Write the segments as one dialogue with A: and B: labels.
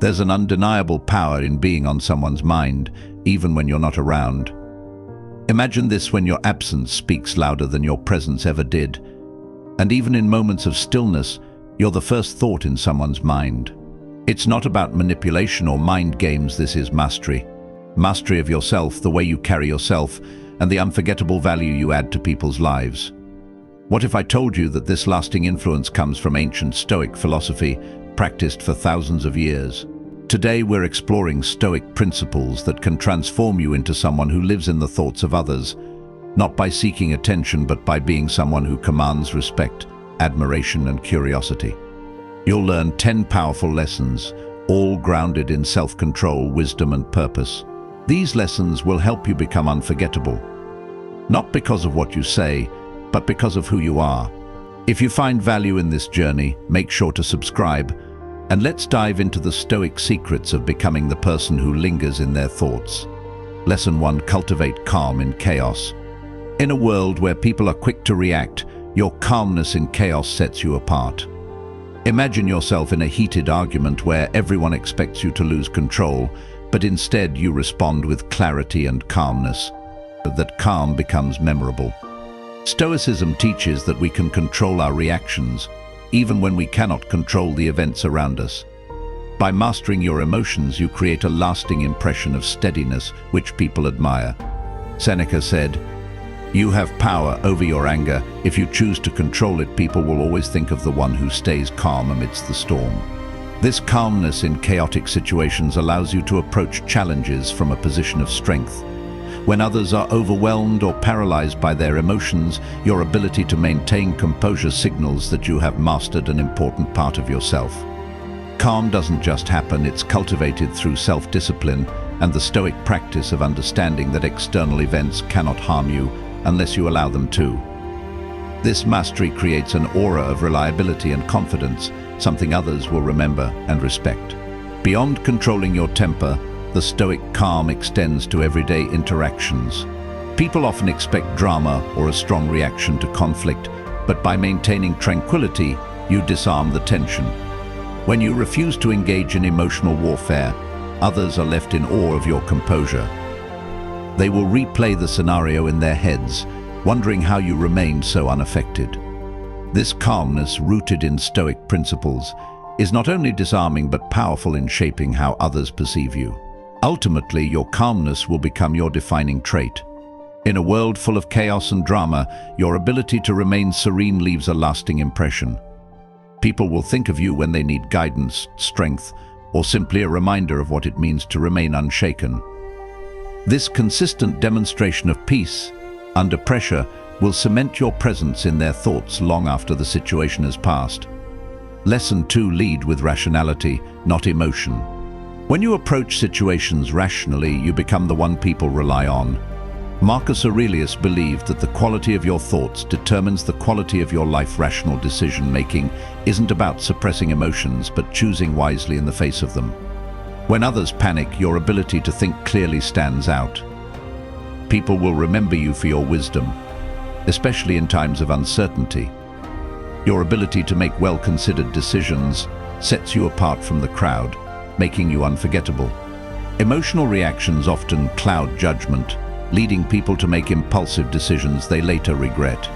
A: There's an undeniable power in being on someone's mind, even when you're not around. Imagine this: when your absence speaks louder than your presence ever did. And even in moments of stillness, you're the first thought in someone's mind. It's not about manipulation or mind games, this is mastery. Mastery of yourself, the way you carry yourself, and the unforgettable value you add to people's lives. What if I told you that this lasting influence comes from ancient Stoic philosophy, practiced for thousands of years? Today we're exploring Stoic principles that can transform you into someone who lives in the thoughts of others, not by seeking attention but by being someone who commands respect, admiration and curiosity. You'll learn 10 powerful lessons, all grounded in self-control, wisdom and purpose. These lessons will help you become unforgettable, not because of what you say, but because of who you are. If you find value in this journey, make sure to subscribe, and let's dive into the Stoic secrets of becoming the person who lingers in their thoughts. Lesson 1: Cultivate calm in chaos. In a world where people are quick to react, your calmness in chaos sets you apart. Imagine yourself in a heated argument where everyone expects you to lose control, but instead you respond with clarity and calmness. That calm becomes memorable. Stoicism teaches that we can control our reactions, even when we cannot control the events around us. By mastering your emotions, you create a lasting impression of steadiness, which people admire. Seneca said, "You have power over your anger. If you choose to control it, people will always think of the one who stays calm amidst the storm." This calmness in chaotic situations allows you to approach challenges from a position of strength. When others are overwhelmed or paralyzed by their emotions, your ability to maintain composure signals that you have mastered an important part of yourself. Calm doesn't just happen, it's cultivated through self-discipline and the Stoic practice of understanding that external events cannot harm you unless you allow them to. This mastery creates an aura of reliability and confidence, something others will remember and respect. Beyond controlling your temper, the Stoic calm extends to everyday interactions. People often expect drama or a strong reaction to conflict, but by maintaining tranquility, you disarm the tension. When you refuse to engage in emotional warfare, others are left in awe of your composure. They will replay the scenario in their heads, wondering how you remained so unaffected. This calmness, rooted in Stoic principles, is not only disarming but powerful in shaping how others perceive you. Ultimately, your calmness will become your defining trait. In a world full of chaos and drama, your ability to remain serene leaves a lasting impression. People will think of you when they need guidance, strength, or simply a reminder of what it means to remain unshaken. This consistent demonstration of peace under pressure will cement your presence in their thoughts long after the situation has passed. Lesson 2: Lead with rationality, not emotion. When you approach situations rationally, you become the one people rely on. Marcus Aurelius believed that the quality of your thoughts determines the quality of your life. Rational decision-making isn't about suppressing emotions, but choosing wisely in the face of them. When others panic, your ability to think clearly stands out. People will remember you for your wisdom, especially in times of uncertainty. Your ability to make well-considered decisions sets you apart from the crowd, making you unforgettable. Emotional reactions often cloud judgment, leading people to make impulsive decisions they later regret.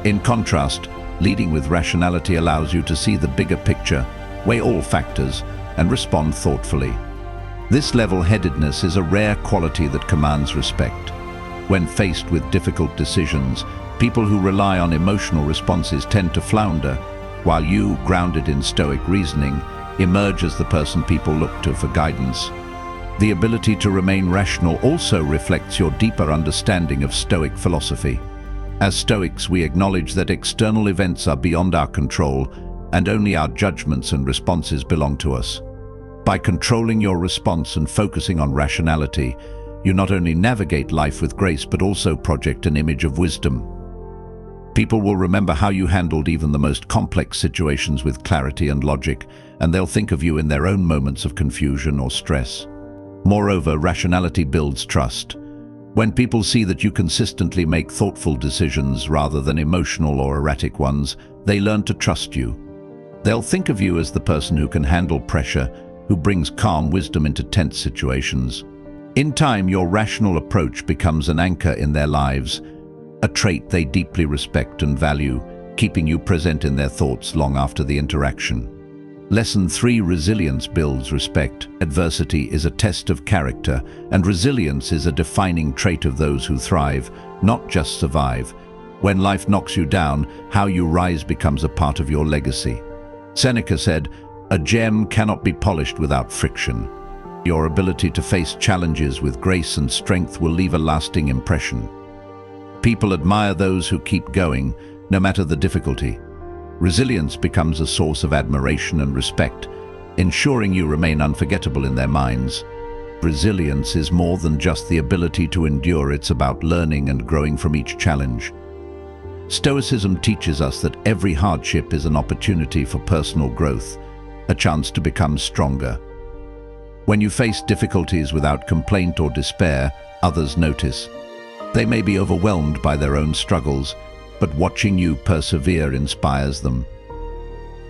A: In contrast, leading with rationality allows you to see the bigger picture, weigh all factors, and respond thoughtfully. This level-headedness is a rare quality that commands respect. When faced with difficult decisions, people who rely on emotional responses tend to flounder, while you, grounded in Stoic reasoning, emerge as the person people look to for guidance. The ability to remain rational also reflects your deeper understanding of Stoic philosophy. As Stoics, we acknowledge that external events are beyond our control, and only our judgments and responses belong to us. By controlling your response and focusing on rationality, you not only navigate life with grace but also project an image of wisdom. People will remember how you handled even the most complex situations with clarity and logic, and they'll think of you in their own moments of confusion or stress. Moreover, rationality builds trust. When people see that you consistently make thoughtful decisions rather than emotional or erratic ones, they learn to trust you. They'll think of you as the person who can handle pressure, who brings calm wisdom into tense situations. In time, your rational approach becomes an anchor in their lives, a trait they deeply respect and value, keeping you present in their thoughts long after the interaction. Lesson 3: Resilience builds respect. Adversity is a test of character, and resilience is a defining trait of those who thrive, not just survive. When life knocks you down, how you rise becomes a part of your legacy. Seneca said, "A gem cannot be polished without friction." Your ability to face challenges with grace and strength will leave a lasting impression. People admire those who keep going, no matter the difficulty. Resilience becomes a source of admiration and respect, ensuring you remain unforgettable in their minds. Resilience is more than just the ability to endure, it's about learning and growing from each challenge. Stoicism teaches us that every hardship is an opportunity for personal growth, a chance to become stronger. When you face difficulties without complaint or despair, others notice. They may be overwhelmed by their own struggles, but watching you persevere inspires them.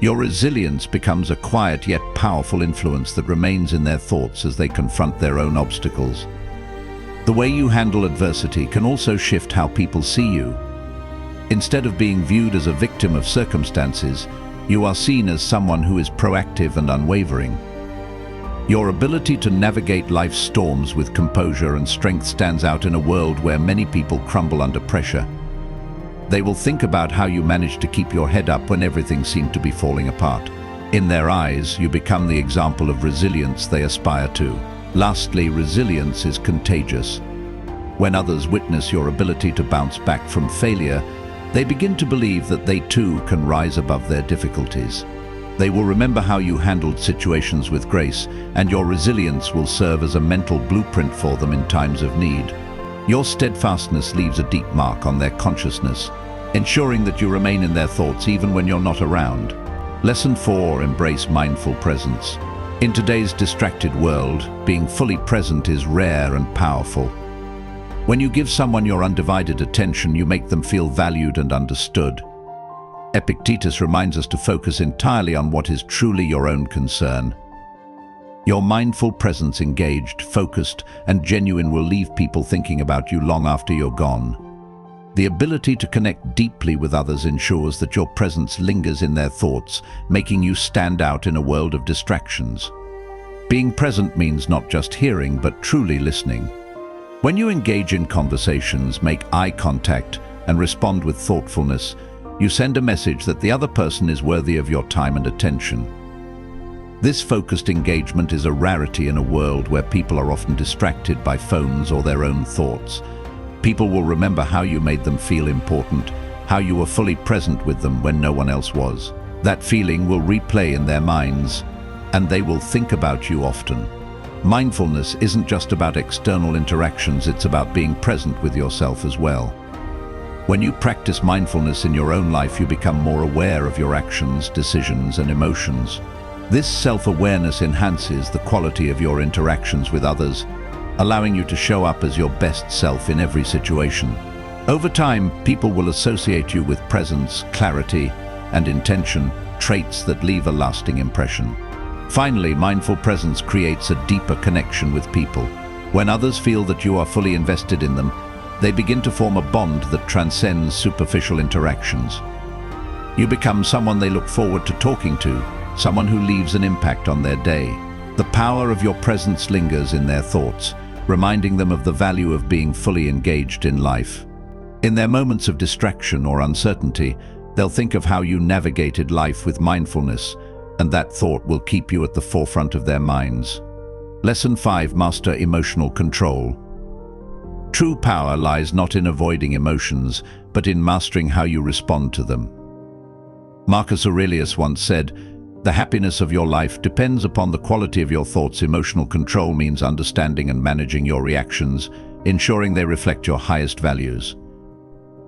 A: Your resilience becomes a quiet yet powerful influence that remains in their thoughts as they confront their own obstacles. The way you handle adversity can also shift how people see you. Instead of being viewed as a victim of circumstances, you are seen as someone who is proactive and unwavering. Your ability to navigate life's storms with composure and strength stands out in a world where many people crumble under pressure. They will think about how you managed to keep your head up when everything seemed to be falling apart. In their eyes, you become the example of resilience they aspire to. Lastly, resilience is contagious. When others witness your ability to bounce back from failure, they begin to believe that they too can rise above their difficulties. They will remember how you handled situations with grace, and your resilience will serve as a mental blueprint for them in times of need. Your steadfastness leaves a deep mark on their consciousness, ensuring that you remain in their thoughts even when you're not around. Lesson 4: Embrace mindful presence. In today's distracted world, being fully present is rare and powerful. When you give someone your undivided attention, you make them feel valued and understood. Epictetus reminds us to focus entirely on what is truly your own concern. Your mindful presence, engaged, focused, and genuine, will leave people thinking about you long after you're gone. The ability to connect deeply with others ensures that your presence lingers in their thoughts, making you stand out in a world of distractions. Being present means not just hearing, but truly listening. When you engage in conversations, make eye contact, and respond with thoughtfulness, you send a message that the other person is worthy of your time and attention. This focused engagement is a rarity in a world where people are often distracted by phones or their own thoughts. People will remember how you made them feel important, how you were fully present with them when no one else was. That feeling will replay in their minds, and they will think about you often. Mindfulness isn't just about external interactions, it's about being present with yourself as well. When you practice mindfulness in your own life, you become more aware of your actions, decisions, and emotions. This self-awareness enhances the quality of your interactions with others, allowing you to show up as your best self in every situation. Over time, people will associate you with presence, clarity, and intention, traits that leave a lasting impression. Finally, mindful presence creates a deeper connection with people. When others feel that you are fully invested in them, they begin to form a bond that transcends superficial interactions. You become someone they look forward to talking to, someone who leaves an impact on their day. The power of your presence lingers in their thoughts, reminding them of the value of being fully engaged in life. In their moments of distraction or uncertainty, they'll think of how you navigated life with mindfulness, and that thought will keep you at the forefront of their minds. Lesson 5: Master emotional control. True power lies not in avoiding emotions, but in mastering how you respond to them. Marcus Aurelius once said, "The happiness of your life depends upon the quality of your thoughts." Emotional control means understanding and managing your reactions, ensuring they reflect your highest values.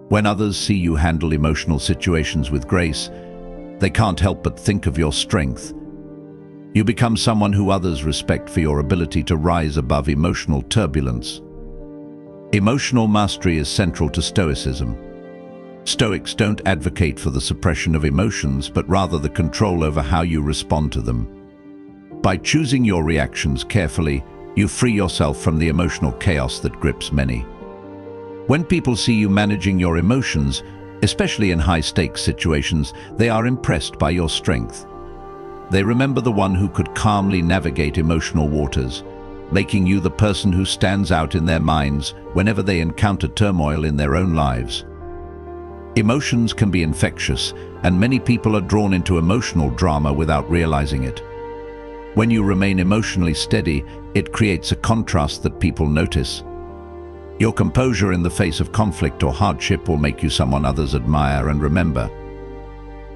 A: When others see you handle emotional situations with grace, they can't help but think of your strength. You become someone who others respect for your ability to rise above emotional turbulence. Emotional mastery is central to Stoicism. Stoics don't advocate for the suppression of emotions, but rather the control over how you respond to them. By choosing your reactions carefully, you free yourself from the emotional chaos that grips many. When people see you managing your emotions, especially in high-stakes situations, they are impressed by your strength. They remember the one who could calmly navigate emotional waters, making you the person who stands out in their minds whenever they encounter turmoil in their own lives. Emotions can be infectious, and many people are drawn into emotional drama without realizing it. When you remain emotionally steady, it creates a contrast that people notice. Your composure in the face of conflict or hardship will make you someone others admire and remember.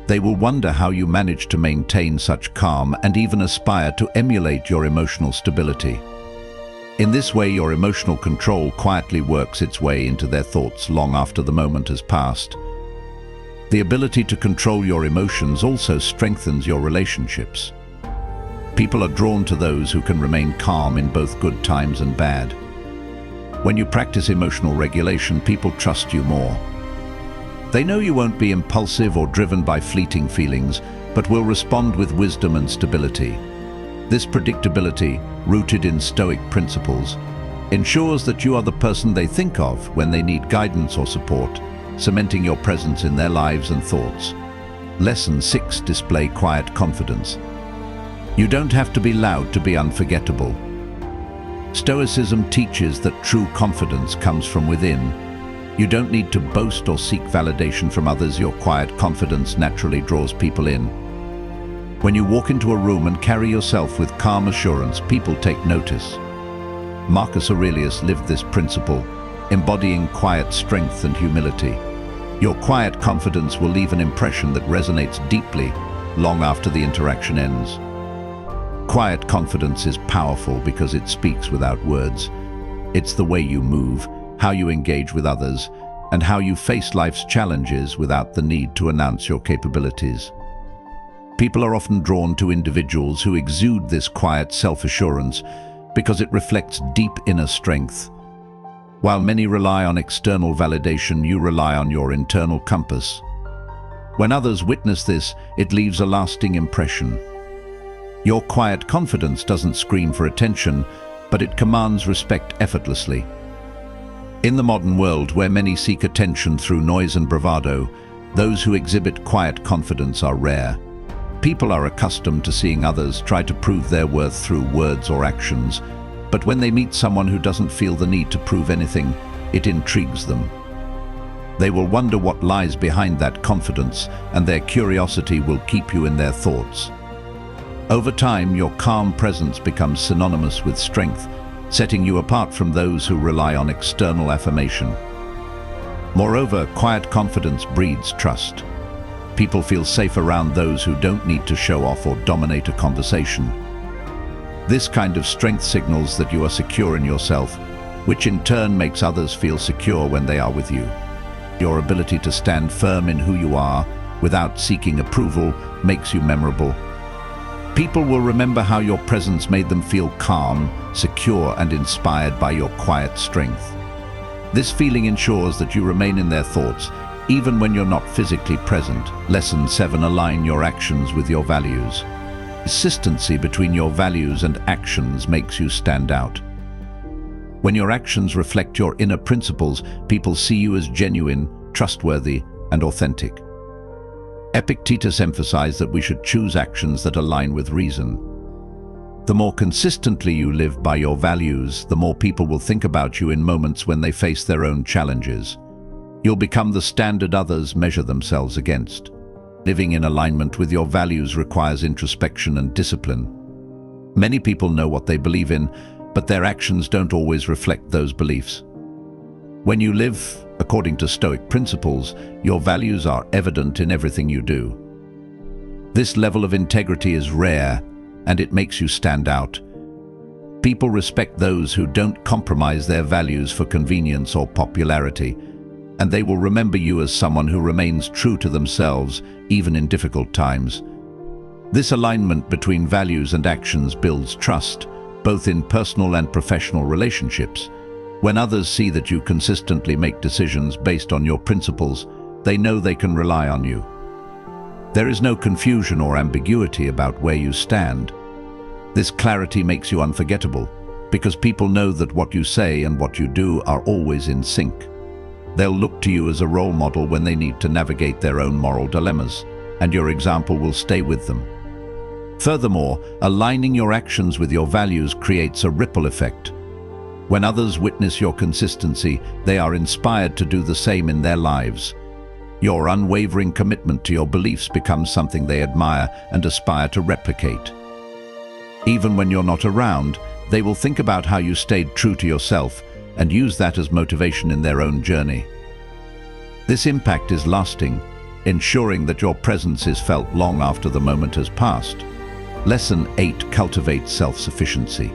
A: They will wonder how you manage to maintain such calm and even aspire to emulate your emotional stability. In this way, your emotional control quietly works its way into their thoughts long after the moment has passed. The ability to control your emotions also strengthens your relationships. People are drawn to those who can remain calm in both good times and bad. When you practice emotional regulation, people trust you more. They know you won't be impulsive or driven by fleeting feelings, but will respond with wisdom and stability. This predictability, rooted in Stoic principles, ensures that you are the person they think of when they need guidance or support, cementing your presence in their lives and thoughts. Lesson 6: Display quiet confidence. You don't have to be loud to be unforgettable. Stoicism teaches that true confidence comes from within. You don't need to boast or seek validation from others. Your quiet confidence naturally draws people in. When you walk into a room and carry yourself with calm assurance, people take notice. Marcus Aurelius lived this principle, embodying quiet strength and humility. Your quiet confidence will leave an impression that resonates deeply long after the interaction ends. Quiet confidence is powerful because it speaks without words. It's the way you move, how you engage with others, and how you face life's challenges without the need to announce your capabilities. People are often drawn to individuals who exude this quiet self-assurance because it reflects deep inner strength. While many rely on external validation, you rely on your internal compass. When others witness this, it leaves a lasting impression. Your quiet confidence doesn't scream for attention, but it commands respect effortlessly. In the modern world, where many seek attention through noise and bravado, those who exhibit quiet confidence are rare. People are accustomed to seeing others try to prove their worth through words or actions, but when they meet someone who doesn't feel the need to prove anything, it intrigues them. They will wonder what lies behind that confidence, and their curiosity will keep you in their thoughts. Over time, your calm presence becomes synonymous with strength, setting you apart from those who rely on external affirmation. Moreover, quiet confidence breeds trust. People feel safe around those who don't need to show off or dominate a conversation. This kind of strength signals that you are secure in yourself, which in turn makes others feel secure when they are with you. Your ability to stand firm in who you are, without seeking approval, makes you memorable. People will remember how your presence made them feel calm, secure, and inspired by your quiet strength. This feeling ensures that you remain in their thoughts, even when you're not physically present. Lesson 7: Align your actions with your values. Consistency between your values and actions makes you stand out. When your actions reflect your inner principles, people see you as genuine, trustworthy, and authentic. Epictetus emphasized that we should choose actions that align with reason. The more consistently you live by your values, the more people will think about you in moments when they face their own challenges. You'll become the standard others measure themselves against. Living in alignment with your values requires introspection and discipline. Many people know what they believe in, but their actions don't always reflect those beliefs. When you live according to Stoic principles, your values are evident in everything you do. This level of integrity is rare, and it makes you stand out. People respect those who don't compromise their values for convenience or popularity, and they will remember you as someone who remains true to themselves, even in difficult times. This alignment between values and actions builds trust, both in personal and professional relationships. When others see that you consistently make decisions based on your principles, they know they can rely on you. There is no confusion or ambiguity about where you stand. This clarity makes you unforgettable, because people know that what you say and what you do are always in sync. They'll look to you as a role model when they need to navigate their own moral dilemmas, and your example will stay with them. Furthermore, aligning your actions with your values creates a ripple effect. When others witness your consistency, they are inspired to do the same in their lives. Your unwavering commitment to your beliefs becomes something they admire and aspire to replicate. Even when you're not around, they will think about how you stayed true to yourself and use that as motivation in their own journey. This impact is lasting, ensuring that your presence is felt long after the moment has passed. Lesson 8: Cultivate self-sufficiency.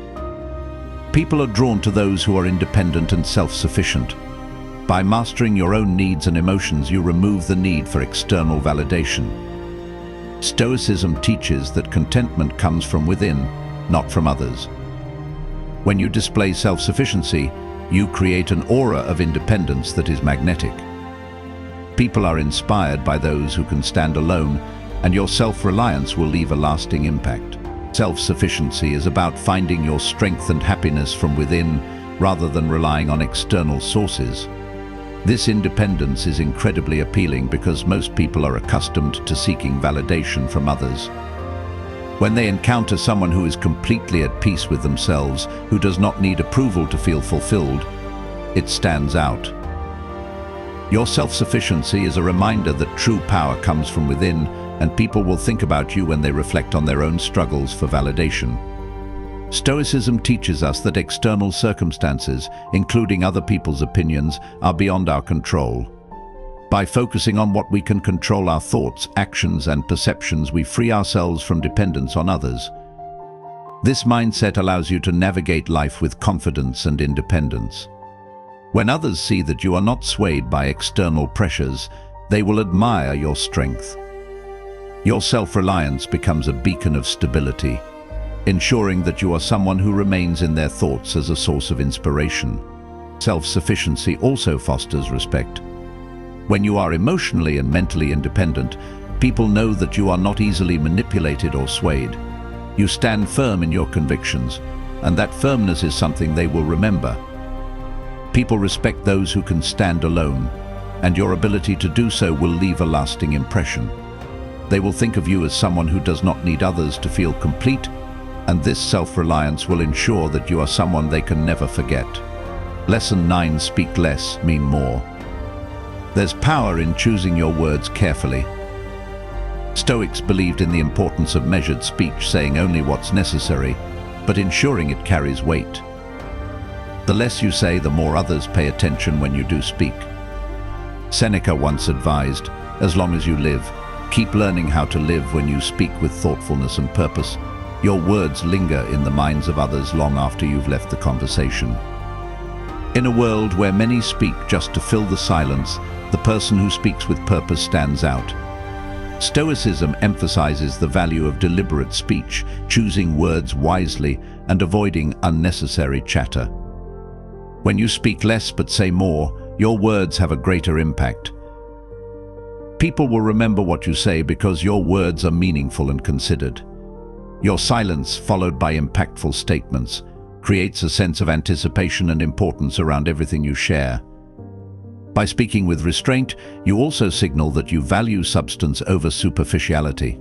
A: People are drawn to those who are independent and self-sufficient. By mastering your own needs and emotions, you remove the need for external validation. Stoicism teaches that contentment comes from within, not from others. When you display self-sufficiency, you create an aura of independence that is magnetic. People are inspired by those who can stand alone, and your self-reliance will leave a lasting impact. Self-sufficiency is about finding your strength and happiness from within, rather than relying on external sources. This independence is incredibly appealing because most people are accustomed to seeking validation from others. When they encounter someone who is completely at peace with themselves, who does not need approval to feel fulfilled, it stands out. Your self-sufficiency is a reminder that true power comes from within, and people will think about you when they reflect on their own struggles for validation. Stoicism teaches us that external circumstances, including other people's opinions, are beyond our control. By focusing on what we can control, our thoughts, actions, and perceptions, we free ourselves from dependence on others. This mindset allows you to navigate life with confidence and independence. When others see that you are not swayed by external pressures, they will admire your strength. Your self-reliance becomes a beacon of stability, ensuring that you are someone who remains in their thoughts as a source of inspiration. Self-sufficiency also fosters respect. When you are emotionally and mentally independent, people know that you are not easily manipulated or swayed. You stand firm in your convictions, and that firmness is something they will remember. People respect those who can stand alone, and your ability to do so will leave a lasting impression. They will think of you as someone who does not need others to feel complete, and this self-reliance will ensure that you are someone they can never forget. Lesson 9: Speak less, mean more. There's power in choosing your words carefully. Stoics believed in the importance of measured speech, saying only what's necessary, but ensuring it carries weight. The less you say, the more others pay attention when you do speak. Seneca once advised, as long as you live, keep learning how to live. When you speak with thoughtfulness and purpose, your words linger in the minds of others long after you've left the conversation. In a world where many speak just to fill the silence, the person who speaks with purpose stands out. Stoicism emphasizes the value of deliberate speech, choosing words wisely and avoiding unnecessary chatter. When you speak less but say more, your words have a greater impact. People will remember what you say because your words are meaningful and considered. Your silence, followed by impactful statements, creates a sense of anticipation and importance around everything you share. By speaking with restraint, you also signal that you value substance over superficiality.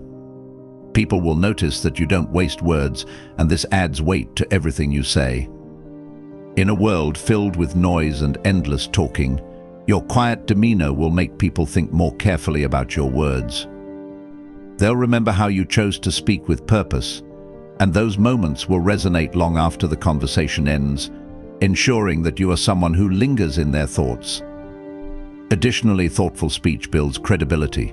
A: People will notice that you don't waste words, and this adds weight to everything you say. In a world filled with noise and endless talking, your quiet demeanor will make people think more carefully about your words. They'll remember how you chose to speak with purpose, and those moments will resonate long after the conversation ends, ensuring that you are someone who lingers in their thoughts. Additionally, thoughtful speech builds credibility.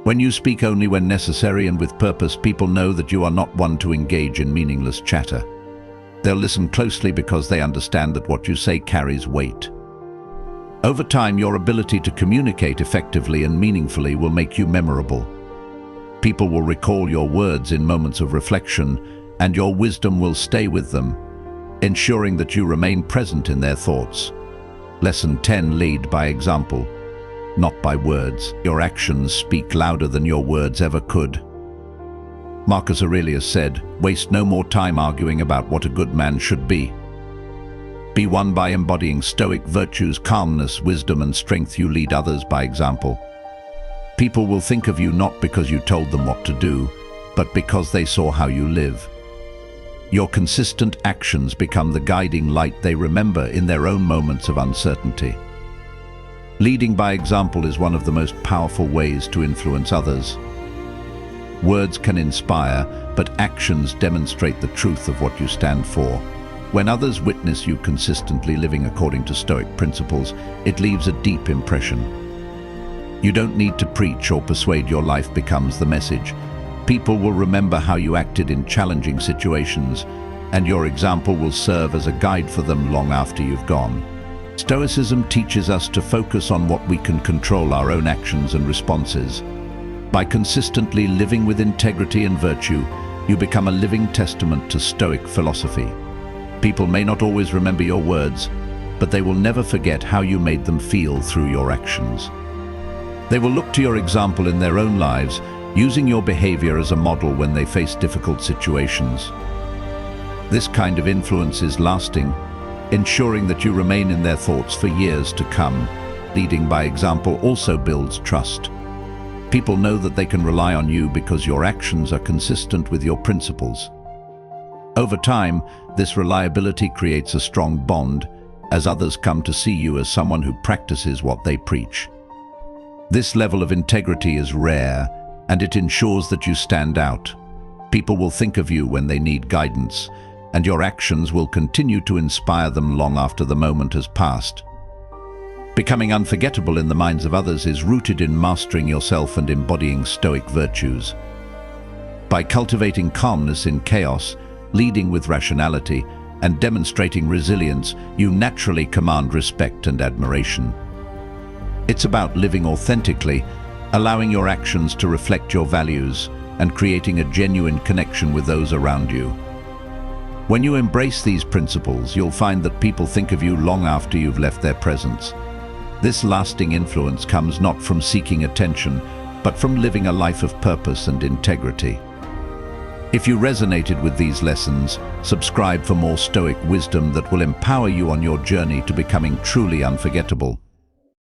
A: When you speak only when necessary and with purpose, people know that you are not one to engage in meaningless chatter. They'll listen closely because they understand that what you say carries weight. Over time, your ability to communicate effectively and meaningfully will make you memorable. People will recall your words in moments of reflection, and your wisdom will stay with them, ensuring that you remain present in their thoughts. Lesson 10: Lead by example, not by words. Your actions speak louder than your words ever could. Marcus Aurelius said, "Waste no more time arguing about what a good man should be. Be won by embodying Stoic virtues, calmness, wisdom, and strength. You lead others by example. People will think of you not because you told them what to do, but because they saw how you live. Your consistent actions become the guiding light they remember in their own moments of uncertainty." Leading by example is one of the most powerful ways to influence others. Words can inspire, but actions demonstrate the truth of what you stand for. When others witness you consistently living according to Stoic principles, it leaves a deep impression. You don't need to preach or persuade, your life becomes the message. People will remember how you acted in challenging situations, and your example will serve as a guide for them long after you've gone. Stoicism teaches us to focus on what we can control, our own actions and responses. By consistently living with integrity and virtue, you become a living testament to Stoic philosophy. People may not always remember your words, but they will never forget how you made them feel through your actions. They will look to your example in their own lives, using your behavior as a model when they face difficult situations. This kind of influence is lasting, ensuring that you remain in their thoughts for years to come. Leading by example also builds trust. People know that they can rely on you because your actions are consistent with your principles. Over time, this reliability creates a strong bond, as others come to see you as someone who practices what they preach. This level of integrity is rare, and it ensures that you stand out. People will think of you when they need guidance, and your actions will continue to inspire them long after the moment has passed. Becoming unforgettable in the minds of others is rooted in mastering yourself and embodying Stoic virtues. By cultivating calmness in chaos, leading with rationality, and demonstrating resilience, you naturally command respect and admiration. It's about living authentically, allowing your actions to reflect your values, and creating a genuine connection with those around you. When you embrace these principles, you'll find that people think of you long after you've left their presence. This lasting influence comes not from seeking attention, but from living a life of purpose and integrity. If you resonated with these lessons, subscribe for more Stoic wisdom that will empower you on your journey to becoming truly unforgettable.